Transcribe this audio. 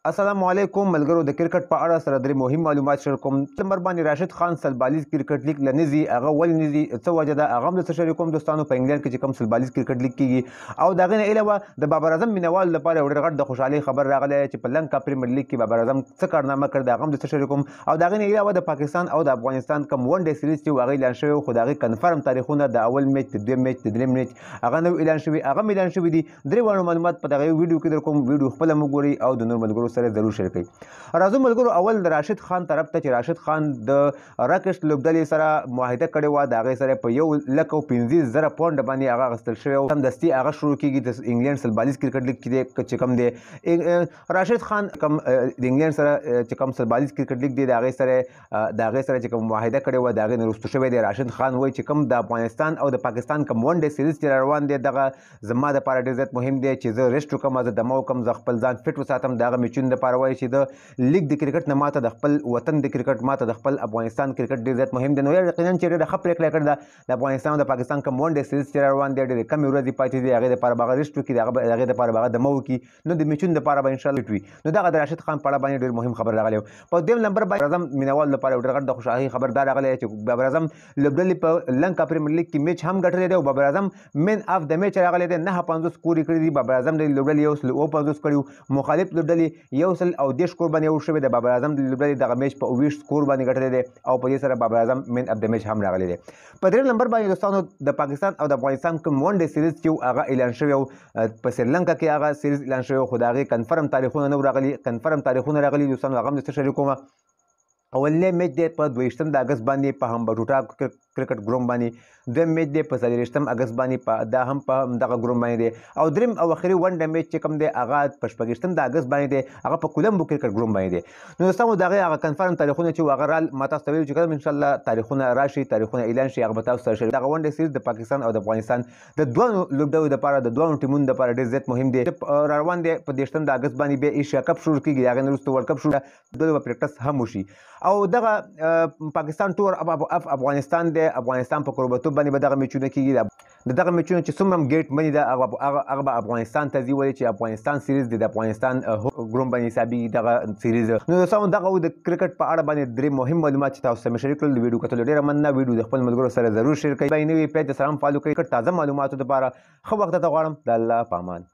السلام علیکم ملګرو د کرکټ په اړه سره درې مهم معلومات شریک کوم. نمبر باندې راشد خان سلبالیز کرکټ لیګ لنیزي هغه ولې نزي څه وجه ده هغه هم درته شریک کوم دوستانو. په انګلند کې چې کوم سلبالیز کرکټ لیګ کیږي او د هغې نه علاوه د بابر اعظم مینوال لپاره یو ډېر غټ د خوشحالۍ خبر راغلی چې په لنکا پریمیر لیګ کې بابر اعظم څه کارنامه کړې ده هغه هم درته شریک کوم. او د هغې نه علاوه د پاکستان او د افغانستان کوم ون ډے سیریز چې هغه اعلان شوی خو د هغې کنفرم تاریخونه د اول میچ د دویم میچ د دریم میچ هغه نو اعلان شوي هغه هم اعلان شوي دي. درې واړه معلومات په دغه ویډیو کې در کوم. ویډیو خپله مو ګورئ او د نور ملګرو سره ضرور شریک کړئ. راځو ملګرو اول د راشد خان طرف ته چې راشد خان د راکش لوبډلې سره معاهده کړې وه د هغې سره په 1,50,000 پونډ باندې هغه اخیستل شوی او سمدستي هغه شروع کېږي د انګلینډ سلبالیز کرکټ لیګ چې کوم دی. راشد خان کوم د انګلینډ سره چې کوم سلبالیز کرکټ لیګ دی د هغې سره چې کوم معاهده کړې وه د هغې نه وروسته شوی دی. راشد خان وایي چې کوم د افغانستان او د پاکستان کوم ون ډے سیریز چې روان دی دغه زما دپاره ډېر زیات مهم دی چې زه ریسټ وکړم زه دمه وکړم زه خپل ځان فټ وساتم. د هغه میچونو دپاره وایي چې د لیګ د کرکټ نه ماته د خپل وطن د کرکټ ماته د خپل افغانستان کرکټ ډېر زیات مهم دی. نو یقینا چې ډېره ښه پرېکړه یې کړې ده د افغانستان او د پاکستان کوم ون ډے سیریز چې روان دی ډېرې کمې ورځې پاتې دي هغې دپاره به هغه ریسټ وکړي د هغې دپاره به هغه دمه وکړي نو د میچونو دپاره به انشاءالله فټ وي. نو دغه د راشد خان په اړه باندې ډېر مهم خبر راغلی و. په دویم نمبر باندې اعظم مینوال لپاره یو ډېر غټ د خوشحالۍ خبر دا راغلی چې بابر اعظم لوبډلې په لنکا پریمیر لیګ کې میچ هم ګټلی دی او بابر اعظم مین اف د میچ راغلی دی 950 سکور یې کړي دي. بابر اعظم د لوبډلې 150 کړي وو مخالف لوبډلې 130 سکور باندې اوټ شوی دی. بابر اعظم د لوبډلې دغه میچ په 20 سکور باندې ګټلی دی او په دې سره بابر اعظم مین اف د میچ هم راغلی دی. په درېیم نمبر باندې دوستانو د پاکستان او د افغانستان کوم ون ډے سیریز چې هغه اعلان شوی و په سریلنکا کې هغه سیریز اعلان شوی خو د هغې کنفرم تاریخونه نه راغلي. کنفرم تاریخونه راغلي دوستانو هغه هم درته شریکومه. اولنی میچ دی په 22 د اګست باندې په همبټوټا کرکټ ګروم باندې. دویم میچ دی په 24 اګست باندې دا هم په دغه ګروم باندې دی او دریم او اخري ون ډے میچ چې کوم دی هغه په 26 د اګست باندې دی هغه په کولمبو کرکټ ګروم باندې دی. نو دوستانو د هغې هغه کنفرم تاریخونه چې هغه رال ما تاسو ته ویلو چې کله انشاءالله تاریخونه راشي تاریخونه اعلان شي هغه به تاسو سره شریک. دغه ون ډے سیریز د پاکستان او د افغانستان د دوه لوبډلو دپاره د دوه ټیمونو دپاره ډېر زیات مهم دی. را روان دی په 23 د اګست باندې بیا ایشیا کپ شروع کېږي د هغې نه وروسته ورلډ کپ شروع دوی به پریکټس هم وشي او دغه پاکستان ټور اف افغانستان دی. افغانستان په کوربتوب باندې به دغه میچونه کېږي. د دغه میچونو چې څومره هم ګیټ منی ده هغه به افغانستان ته ځي ولې چې افغانستان سیریز د افغانستان ګروم باندې حسابېږي دغه سیریز. نو دوستانو دغه و د کرکټ په اړه باندې درې مهم معلومات چې تاسو سره مې شریک کړل. د ویډیو کتلو ډېره مننه. ویډیو د خپل ملګرو سره ضرور شیر کړئ. نوي پیج د سلام فالو کړئ. تازه معلوماتو دپاره ښه وخت درته غواړم. د الله په امان.